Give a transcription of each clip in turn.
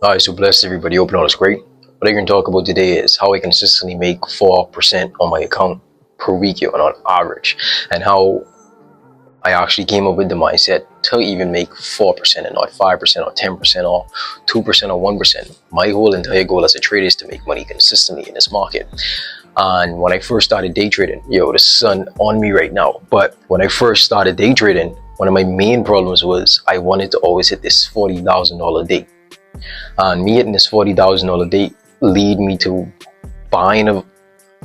Alright, so blessed everybody. Hope all is great. What I'm going to talk about today is how I consistently make 4% on my account per week on average, and how I actually came up with the mindset to even make 4% and not 5% or 10% or 2% or 1%. My whole entire goal as a trader is to make money consistently in this market. And when I first started day trading, the sun on me right now. But when I first started day trading, one of my main problems was I wanted to always hit this $40,000 day. And me hitting this $40,000 day lead me to buying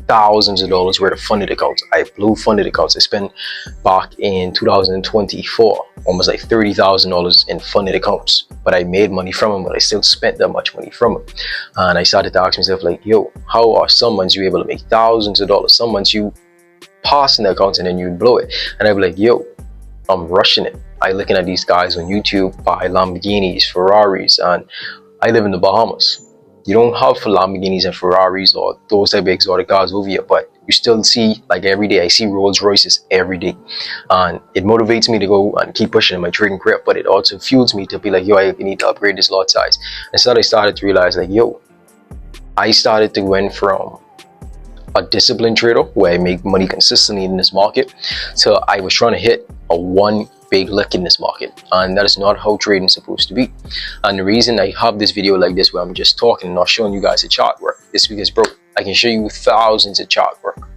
thousands of dollars worth of funded accounts. I blew funded accounts. I spent back in 2024 almost like $30,000 in funded accounts, but I made money from them, but I still spent that much money from them. And I started to ask myself, like, yo, how are some months you able to make thousands of dollars? Some months you pass in the accounts and then you blow it. And I'd be like, yo, I'm rushing it. I looking at these guys on YouTube buy Lamborghinis, Ferraris, and I live in the Bahamas. You don't have Lamborghinis and Ferraris or those type of exotic cars over here, but you still see, like every day, I see Rolls Royces every day. And it motivates me to go and keep pushing in my trading career, but it also fuels me to be like, yo, I need to upgrade this lot size. And so I started to realize, like, yo, I started to went from a disciplined trader where I make money consistently in this market, so I was trying to hit a one big lick in this market, and that is not how trading is supposed to be. And the reason I have this video like this where I'm just talking and not showing you guys the chart work is because, bro, I can show you thousands of chart work,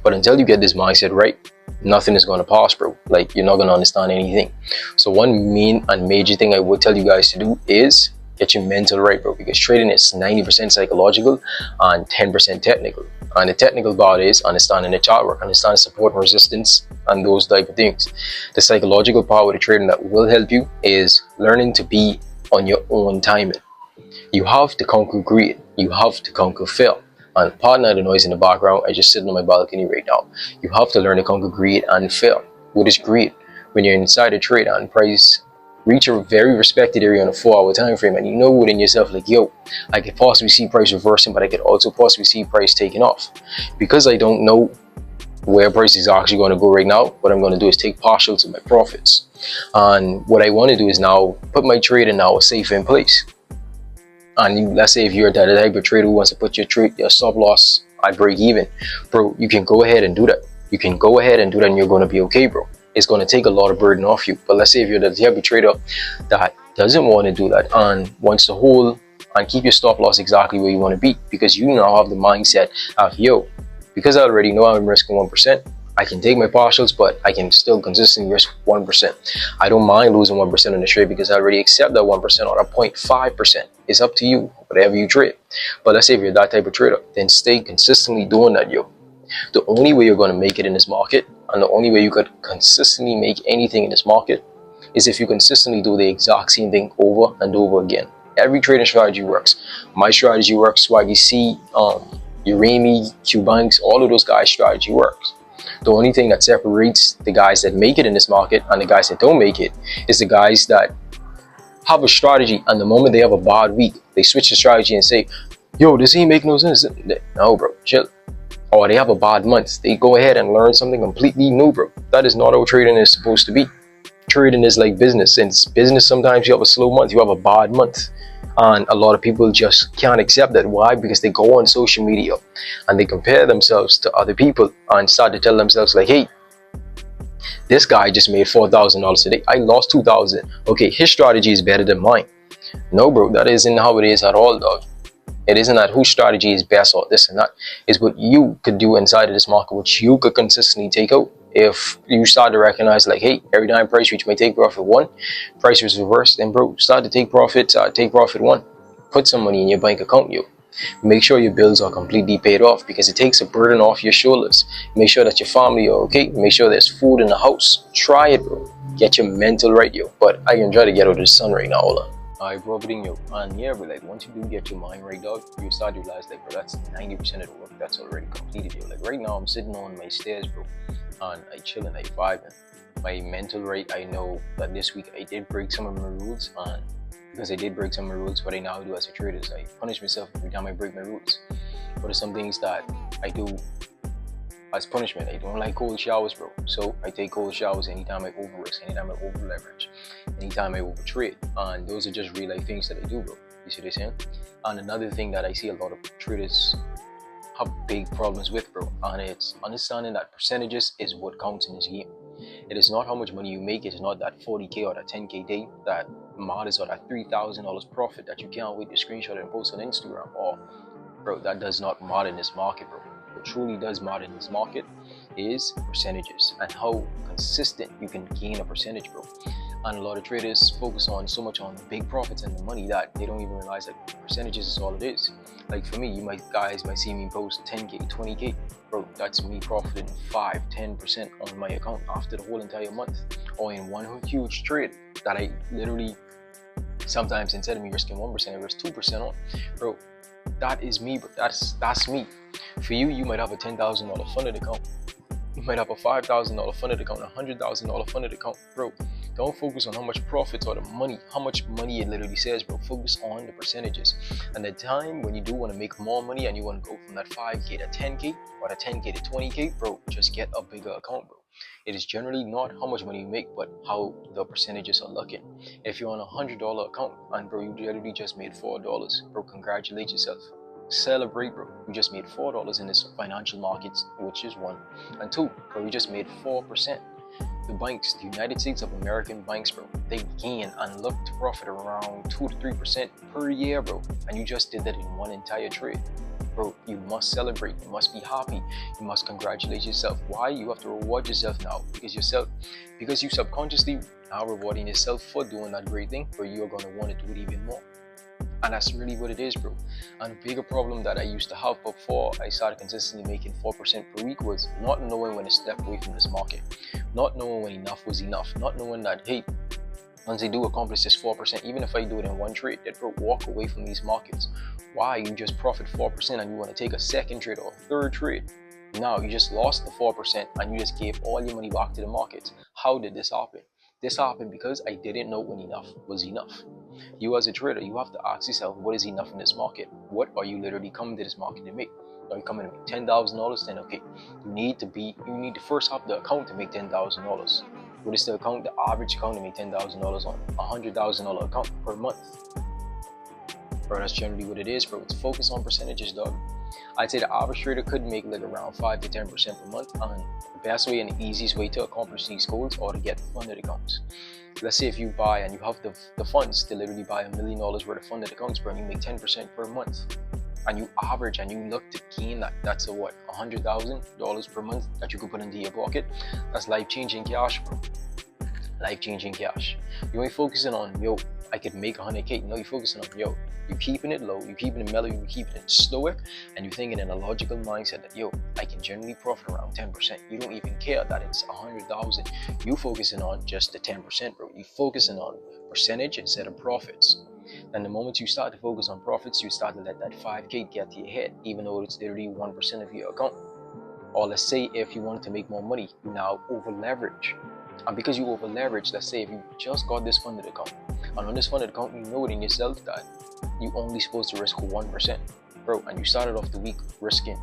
but until you get this mindset right, nothing is going to pass, bro. Like, you're not going to understand anything. So one main and major thing I would tell you guys to do is get your mental right, bro, because trading is 90% psychological and 10% technical. And the technical part is understanding the chart work, understanding support and resistance, and those type of things. The psychological part with the trading that will help you is learning to be on your own timing. You have to conquer greed. You have to conquer fear. And pardon the noise in the background, I just sitting on my balcony right now. You have to learn to conquer greed and fear. What is greed? When you're inside a trade and price reach a very respected area on a 4-hour time frame, and you know within yourself, like, yo, I could possibly see price reversing, but I could also possibly see price taking off. Because I don't know where price is actually going to go right now, what I'm going to do is take partials of my profits. And what I want to do is now put my trade in now safe in place. And let's say if you're that type of trader who wants to put your stop loss at break even, bro, you can go ahead and do that. You can go ahead and do that, and you're going to be okay, bro. It's going to take a lot of burden off you. But let's say if you're the type of trader that doesn't want to do that and wants to hold and keep your stop loss exactly where you want to be, because you now have the mindset of, yo, because I already know I'm risking 1%, I can take my partials, but I can still consistently risk 1%. I don't mind losing 1% on the trade because I already accept that 1% or that 0.5%. It's up to you, whatever you trade. But let's say if you're that type of trader, then stay consistently doing that, yo. The only way you're going to make it in this market, and the only way you could consistently make anything in this market, is if you consistently do the exact same thing over and over again. Every trading strategy works. My strategy works. Swaggy C, Uremi, Qbanks, all of those guys' strategy works. The only thing that separates the guys that make it in this market and the guys that don't make it is the guys that have a strategy, and the moment they have a bad week, they switch the strategy and say, yo, this ain't make no sense. No, bro, chill. Or they have a bad month, they go ahead and learn something completely new, bro. That is not how trading is supposed to be. Trading is like business. In business, sometimes you have a slow month, you have a bad month. And a lot of people just can't accept that. Why? Because they go on social media and they compare themselves to other people and start to tell themselves, like, hey, this guy just made $4,000 today. I lost $2,000. Okay, his strategy is better than mine. No, bro, that isn't how it is at all, dog. It isn't that whose strategy is best or this and that. It's what you could do inside of this market, which you could consistently take out. If you start to recognize, like, hey, every time price reach may take profit 1, price was reversed, then, bro, start to take profit 1. Put some money in your bank account, yo. Make sure your bills are completely paid off, because it takes a burden off your shoulders. Make sure that your family are okay. Make sure there's food in the house. Try it, bro. Get your mental right, yo. But I can try to get out of the sun right now, hold on. I brought it in, yo. And yeah, but like, once you do get your mind right, dog, you start to realize, like, bro, that's 90% of the work that's already completed, yo. Like, right now I'm sitting on my stairs, bro, and I chilling, like, vibing. My mental right, I know that this week I did break some of my rules, and because I did break some of my rules, what I now do as a trader is I punish myself every time I break my rules. But there's some things that I do as punishment. I don't like cold showers, bro, so I take cold showers anytime I over risk, anytime I over leverage. anytime I overtrade. And those are just real life things that I do, bro. You see what I'm saying? And another thing that I see a lot of traders have big problems with, bro, and it's understanding that percentages is what counts in this game. It is not how much money you make. It is not that 40K or that 10K day that matters, or that $3,000 profit that you can't wait to screenshot and post on Instagram. Or, bro, that does not matter in this market, bro. What truly does matter in this market is percentages and how consistent you can gain a percentage, bro. And a lot of traders focus on so much on the big profits and the money that they don't even realize that percentages is all it is. Like for me, guys might see me post 10K, 20K, bro, that's me profiting 5-10% on my account after the whole entire month, or in one huge trade that I literally, sometimes instead of me risking 1%, I risk 2% on, bro. That is me, bro. That's me. For you, you might have a $10,000 funded account. You might have a $5,000 funded account, a $100,000 funded account, bro. Don't focus on how much profits or the money, how much money it literally says, bro. Focus on the percentages. And the time when you do want to make more money and you want to go from that 5K to 10K or the 10K to 20K, bro, just get a bigger account, bro. It is generally not how much money you make, but how the percentages are looking. If you're on a $100 account and, bro, you literally just made $4, bro, congratulate yourself. Celebrate, bro. You just made $4 in this financial markets, which is one. And two, bro, you just made 4%. The banks, the United States of American banks, bro, they gain and look to profit around 2 to 3% per year, bro. And you just did that in one entire trade. Bro, you must celebrate. You must be happy. You must congratulate yourself. Why? You have to reward yourself now, because you subconsciously are rewarding yourself for doing that great thing, but you're going to want to do it even more. And that's really what it is, bro. And a bigger problem that I used to have before I started consistently making 4% per week was not knowing when to step away from this market, not knowing when enough was enough, not knowing that, hey, once I do accomplish this 4%, even if I do it in one trade, that, bro, walk away from these markets. Why? You just profit 4% and you want to take a second trade or a third trade. Now you just lost the 4% and you just gave all your money back to the markets. How did this happen? This happened because I didn't know when enough was enough. You as a trader, you have to ask yourself, what is enough in this market? What are you literally coming to this market to make? Are you coming to make $10,000? Then okay, you need to first have the account to make $10,000. What is the account? The average account to make $10,000 on $100,000 account per month. Bro, that's generally what it is, bro. It's focused on percentages, dog. I'd say the average trader could make like around 5 to 10% per month. And the best way and the easiest way to accomplish these goals are to get funded accounts. Let's say if you buy and you have the funds to literally buy $1 million worth of funded accounts, bro, and you make 10% per month, and you average and you look to gain that, that's a what, $100,000 per month that you could put into your pocket. That's life-changing cash, bro. Life-changing cash. You ain't focusing on, yo, I could make 100K. No, you're focusing on, yo, you're keeping it low, you're keeping it mellow, you're keeping it stoic, and you're thinking in a logical mindset that, yo, I can generally profit around 10%. You don't even care that it's 100,000. You focusing on just the 10%, bro. You focusing on percentage instead of profits. And the moment you start to focus on profits, you start to let that 5K get to your head, even though it's literally 1% of your account. Or let's say if you wanted to make more money, you now over leverage. And because you over leverage, let's say if you just got this funded account, and on this funded account, you know it in yourself that you only supposed to risk 1%, bro, and you started off the week risking,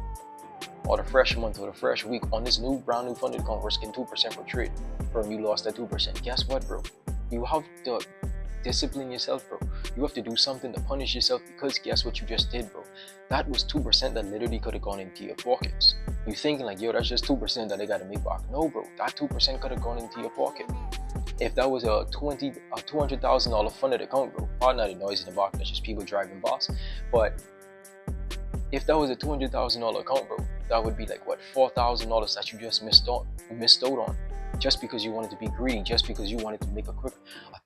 or the fresh month or the fresh week on this brand new funded account risking 2% per trade, bro, and you lost that 2%. Guess what, bro? You have to discipline yourself, bro. You have to do something to punish yourself, because guess what you just did, bro? That was 2% that literally could have gone into your pockets. You thinking like, yo, that's just 2% that I gotta make back. No, bro, that 2% could have gone into your pocket. If that was a $200,000 funded account, bro, pardon the noise in the back, that's just people driving past. But if that was a $200,000 account, bro, that would be like what, $4,000 that you just missed out on, just because you wanted to be greedy, just because you wanted to make a quick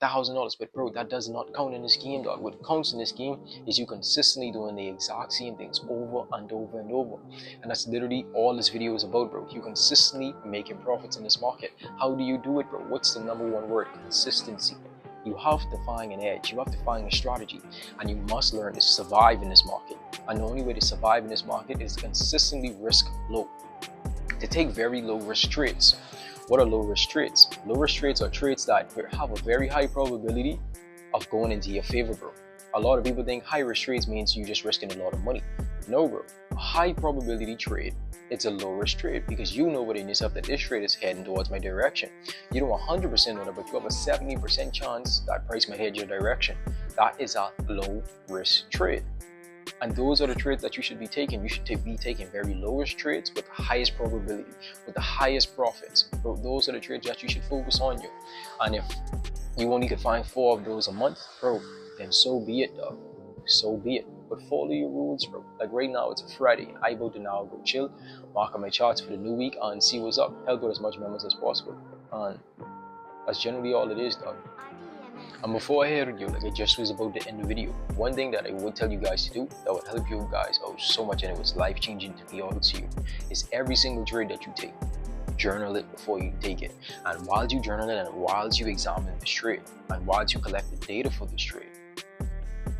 $1,000. But bro, that does not count in this game, dog. What counts in this game is you consistently doing the exact same things over and over and over. And that's literally all this video is about, bro. You consistently making profits in this market. How do you do it, bro? What's the number one word? Consistency. You have to find an edge, you have to find a strategy, and you must learn to survive in this market. And the only way to survive in this market is consistently risk low. To take very low risk trades. What are low risk trades? Low risk trades are trades that have a very high probability of going into your favor, bro. A lot of people think high risk trades means you just risking a lot of money. No, bro. A high probability trade, it's a low risk trade because you know within yourself that this trade is heading towards my direction. You don't 100% know that, but you have a 70% chance that price might head your direction. That is a low risk trade. And those are the trades that you should be taking. You should be taking very low risk trades with the highest probability, with the highest profits. Bro, those are the trades that you should focus on, yo. And if you only can find 4 of those a month, bro, then so be it, dog. So be it. But follow your rules, bro. Like right now, it's a Friday. I about to now go chill, mark on my charts for the new week, and see what's up. Help out as much members as possible. And that's generally all it is, dog. And before I head you, like I just was about to end the video, one thing that I would tell you guys to do that would help you guys out so much, and it was life changing to me all to you, is every single trade that you take, journal it before you take it. And while you journal it, and while you examine this trade, and while you collect the data for this trade,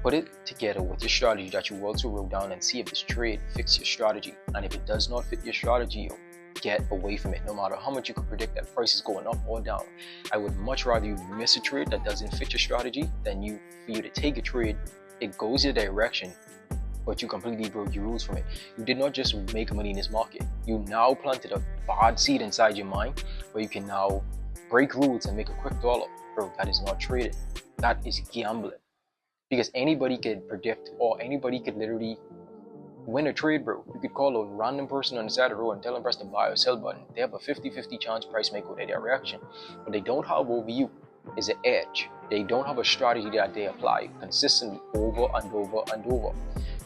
put it together with your strategy that you also wrote down and see if this trade fits your strategy. And if it does not fit your strategy, get away from it. No matter how much you can predict that price is going up or down, I would much rather you miss a trade that doesn't fit your strategy than for you to take a trade, it goes your direction, but you completely broke your rules from it. You did not just make money in this market, you now planted a bad seed inside your mind where you can now break rules and make a quick dollar. Bro, that is not trading, that is gambling. Because anybody could predict, or anybody could literally win a trade, bro. You could call a random person on the side of the road and tell them press the buy or sell button. They have a 50-50 chance price may go their direction. What they don't have over you is an edge. They don't have a strategy that they apply consistently over and over and over.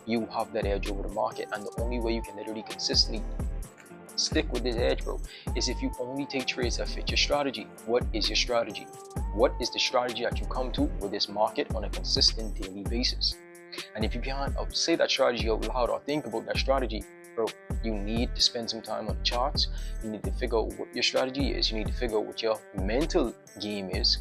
You have that edge over the market, and the only way you can literally consistently stick with this edge, bro, is if you only take trades that fit your strategy. What is your strategy? What is the strategy that you come to with this market on a consistent daily basis? And if you can't say that strategy out loud or think about that strategy, bro, you need to spend some time on the charts. You need to figure out what your strategy is. You need to figure out what your mental game is.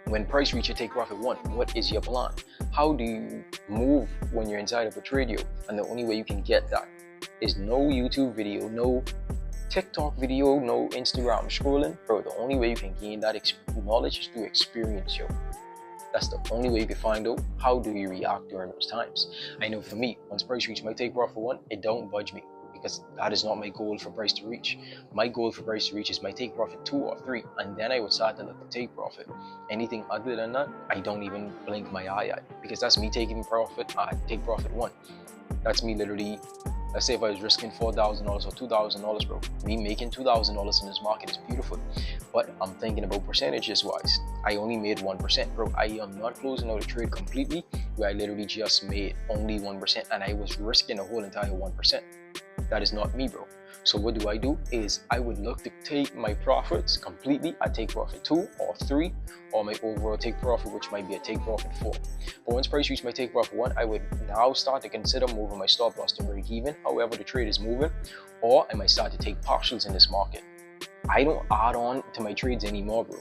When price reach your take profit one, what is your plan? How do you move when you're inside of a trade, yo? And the only way you can get that is no YouTube video, no TikTok video, no Instagram scrolling. Bro, the only way you can gain that knowledge is through experience, yo. That's the only way you can find out how do you react during those times. I know for me, once price reach my take profit one, it don't budge me, because that is not my goal for price to reach. My goal for price to reach is my take profit 2 or 3, and then I would start to look to take profit. Anything other than that, I don't even blink my eye at, because that's me taking profit. Take profit 1. That's me literally. Let's say if I was risking $4,000 or $2,000, bro, me making $2,000 in this market is beautiful. But I'm thinking about percentages wise. I only made 1%, bro. I am not closing out a trade completely where I literally just made only 1% and I was risking a whole entire 1%. That is not me, bro. So what do? Is I would look to take my profits completely at take profit 2 or 3, or my overall take profit, which might be a take profit 4. But once price reach my take profit 1, I would now start to consider moving my stop loss to break even, however the trade is moving, or I might start to take partials in this market. I don't add on to my trades anymore, bro.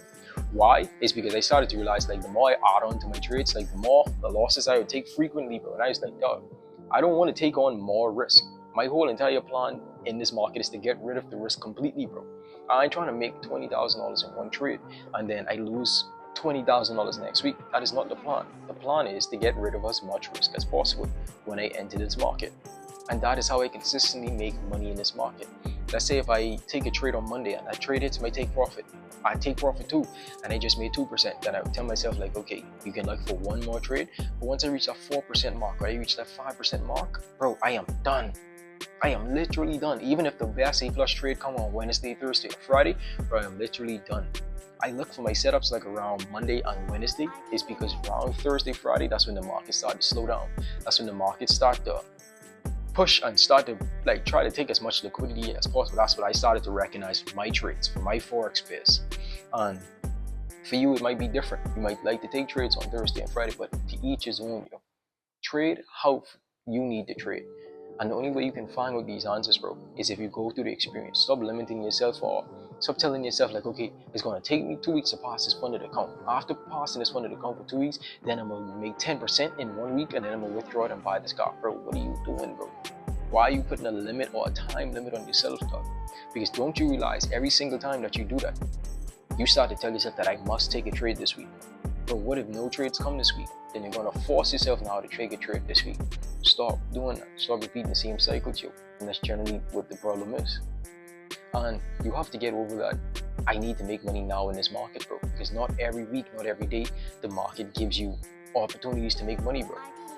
Why? It's because I started to realize, like, the more I add on to my trades, like, the more the losses I would take frequently, bro. And I was like, dog, I don't want to take on more risk. My whole entire plan in this market is to get rid of the risk completely, bro. I ain't trying to make $20,000 in one trade and then I lose $20,000 next week. That is not the plan. The plan is to get rid of as much risk as possible when I enter this market. And that is how I consistently make money in this market. Let's say if I take a trade on Monday and I trade hits my take profit, I take profit 2 and I just made 2%, then I would tell myself, like, okay, you can look for one more trade. But once I reach that 4% mark, or I reach that 5% mark, bro, I am done. I am literally done. Even if the best A+ trade come on Wednesday, Thursday, or Friday, bro, I am literally done. I look for my setups like around Monday and Wednesday. It's because around Thursday, Friday, that's when the market started to slow down. That's when the market start to push and start to, like, try to take as much liquidity as possible. That's what I started to recognize for my trades, for my Forex pairs. And for you, it might be different. You might like to take trades on Thursday and Friday, but to each his own, yo. Trade how you need to trade. And the only way you can find out these answers, bro, is if you go through the experience. Stop limiting yourself, or stop telling yourself, like, okay, it's going to take me 2 weeks to pass this funded account. After passing this funded account for 2 weeks, then I'm going to make 10% in 1 week, and then I'm going to withdraw it and buy this car. Bro, what are you doing, bro? Why are you putting a limit or a time limit on yourself, dog? Because don't you realize every single time that you do that, you start to tell yourself that I must take a trade this week. But what if no trades come this week? Then you're gonna force yourself now to take a trade this week. Stop doing that. Stop repeating the same cycle, Joe. And that's generally what the problem is. And you have to get over that. I need to make money now in this market, bro. Because not every week, not every day, the market gives you opportunities to make money, bro.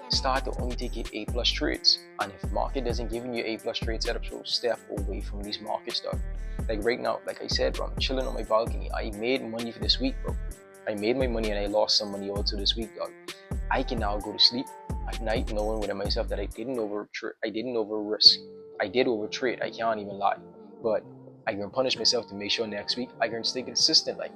Start to only take your A+ trades. And if the market doesn't give you A+ trade setups, so step away from these markets, dog. Like right now, like I said, bro, I'm chilling on my balcony. I made money for this week, bro. I made my money and I lost some money also this week, dog. I can now go to sleep at night knowing within myself that I didn't over risk. I did over trade. I can't even lie. But I can punish myself to make sure next week I can stay consistent. Like,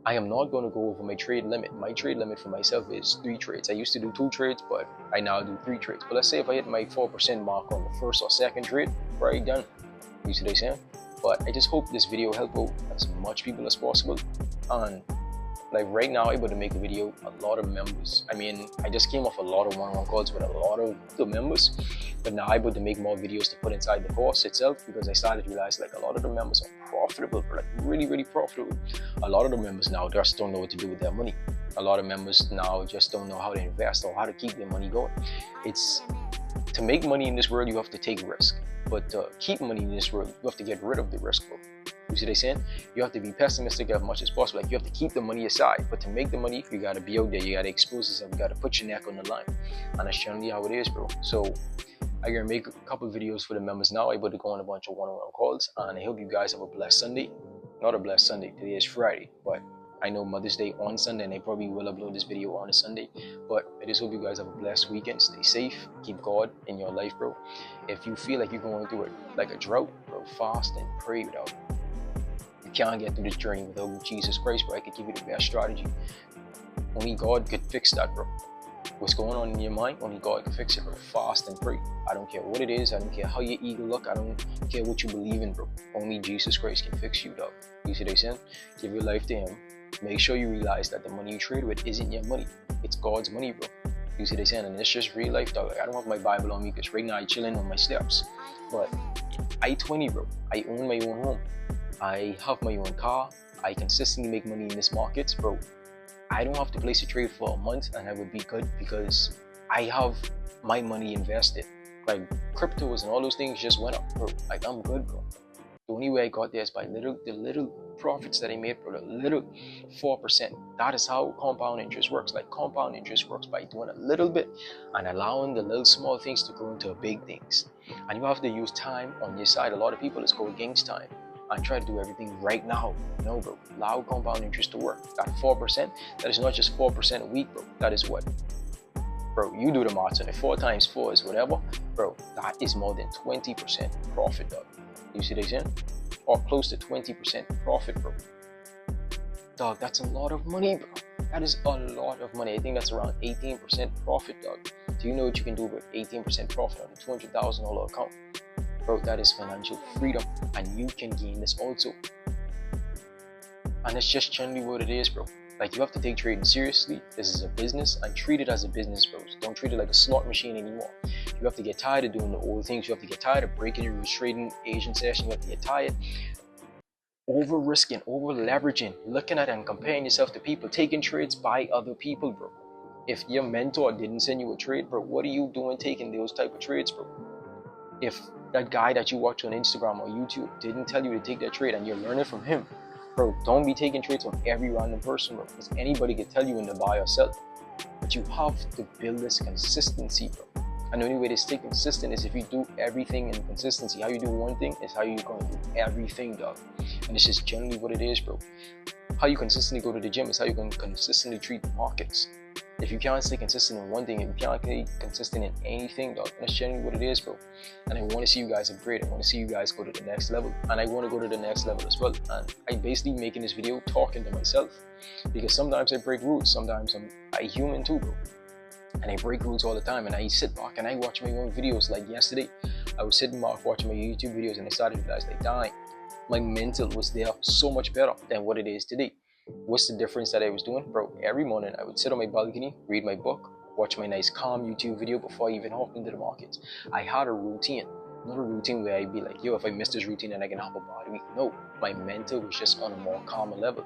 I am not going to go over my trade limit. My trade limit for myself is 3 trades. I used to do 2 trades, but I now do 3 trades. But let's say if I hit my 4% mark on the first or second trade, right, done. You see what I'm saying? But I just hope this video help out as much people as possible. And like right now, I'm able to make a video, a lot of members. I mean, I just came off a lot of one-on-one calls with a lot of the members, but now I'm able to make more videos to put inside the course itself, because I started to realize like a lot of the members are profitable, like really, really profitable. A lot of the members now just don't know what to do with their money. A lot of members now just don't know how to invest or how to keep their money going. It's to make money in this world, you have to take risk, but to keep money in this world, you have to get rid of the risk, bro. You see what I'm saying? You have to be pessimistic as much as possible. Like, you have to keep the money aside, but to make the money, you gotta be out there. You gotta expose yourself. You gotta put your neck on the line, and that's generally how it is, bro. So I'm gonna make a couple videos for the members now. I'm able to go on a bunch of one-on-one calls, and I hope you guys have a blessed Sunday. Not a blessed Sunday. Today is Friday, but I know Mother's Day on Sunday, and I probably will upload this video on a Sunday. But I just hope you guys have a blessed weekend. Stay safe. Keep God in your life, bro. If you feel like you're going through it like a drought, bro, fast and pray without. Can't get through this journey without Jesus Christ, bro. I could give you the best strategy. Only God could fix that, bro. What's going on in your mind, only God can fix it, bro. Fast and pray. I don't care what it is. I don't care how your ego look. I don't care what you believe in, bro. Only Jesus Christ can fix you, dog. You see what I'm saying? Give your life to Him. Make sure you realize that the money you trade with isn't your money. It's God's money, bro. You see what I'm saying? And it's just real life, dog. Like, I don't have my Bible on me because right now I'm chilling on my steps. But I 20, bro. I own my own home. I have my own car. I consistently make money in this market, bro. I don't have to place a trade for a month and I would be good because I have my money invested. Like, cryptos and all those things just went up, bro. Like, I'm good, bro. The only way I got there is by the little profits that I made, bro. The little 4%. That is how compound interest works. Like, compound interest works by doing a little bit and allowing the little small things to grow into big things. And you have to use time on your side. A lot of people just go against time and try to do everything right now. No, bro. Allow compound interest to work. That 4%, that is not just 4% a week, bro. That is what? Bro, you do the math on it. 4 times 4 is whatever. Bro, that is more than 20% profit, dog. You see what I'm saying? Or close to 20% profit, bro. Dog, that's a lot of money, bro. That is a lot of money. I think that's around 18% profit, dog. Do you know what you can do with 18% profit on a $200,000 account? Bro, that is financial freedom, and you can gain this also. And it's just generally what it is, bro. Like, you have to take trading seriously. This is a business, and treat it as a business, bro. Don't treat it like a slot machine anymore. You have to get tired of doing the old things. You have to get tired of breaking your trading Asian session. You have to get tired over risking, over leveraging, looking at and comparing yourself to people, taking trades by other people, bro. If your mentor didn't send you a trade, bro, what are you doing taking those type of trades, bro? If that guy that you watch on Instagram or YouTube didn't tell you to take that trade and you're learning from him, bro, don't be taking trades from every random person, bro, because anybody can tell you when to buy or sell. But you have to build this consistency, bro. And the only way to stay consistent is if you do everything in consistency. How you do one thing is how you're going to do everything, dog. And it's just generally what it is, bro. How you consistently go to the gym is how you're going to consistently treat the markets. If you can't stay consistent in one thing, if you can't stay consistent in anything, dog, that's generally what it is, bro. And I want to see you guys upgrade. I want to see you guys go to the next level. And I want to go to the next level as well. And I'm basically making this video talking to myself. Because sometimes I break rules. Sometimes I'm a human too, bro. And I break rules all the time. And I sit back and I watch my own videos. Like yesterday, I was sitting back watching my YouTube videos and I started to realize, like, dang, my mental was there so much better than what it is today. What's the difference that I was doing? Bro, every morning I would sit on my balcony, read my book, watch my nice calm YouTube video before I even hopped into the markets. I had a routine. not a routine where I'd be like, yo, if I miss this routine then I can have a bad week. No, my mental was just on a more calmer level.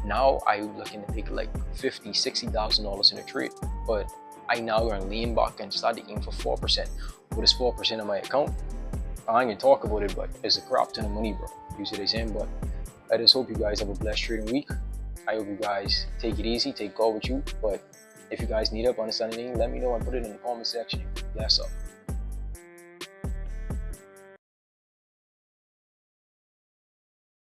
Now I'm looking to make like $50,000-$60,000 in a trade, but I now gonna lean back and start to aim for 4%. What is 4% on my account? I ain't gonna talk about it, but it's a crap ton of money, bro. You see what I'm saying? But I just hope you guys have a blessed trading week. I hope you guys take it easy, take God with you. But if you guys need help understanding anything, let me know and put it in the comment section. Bless up.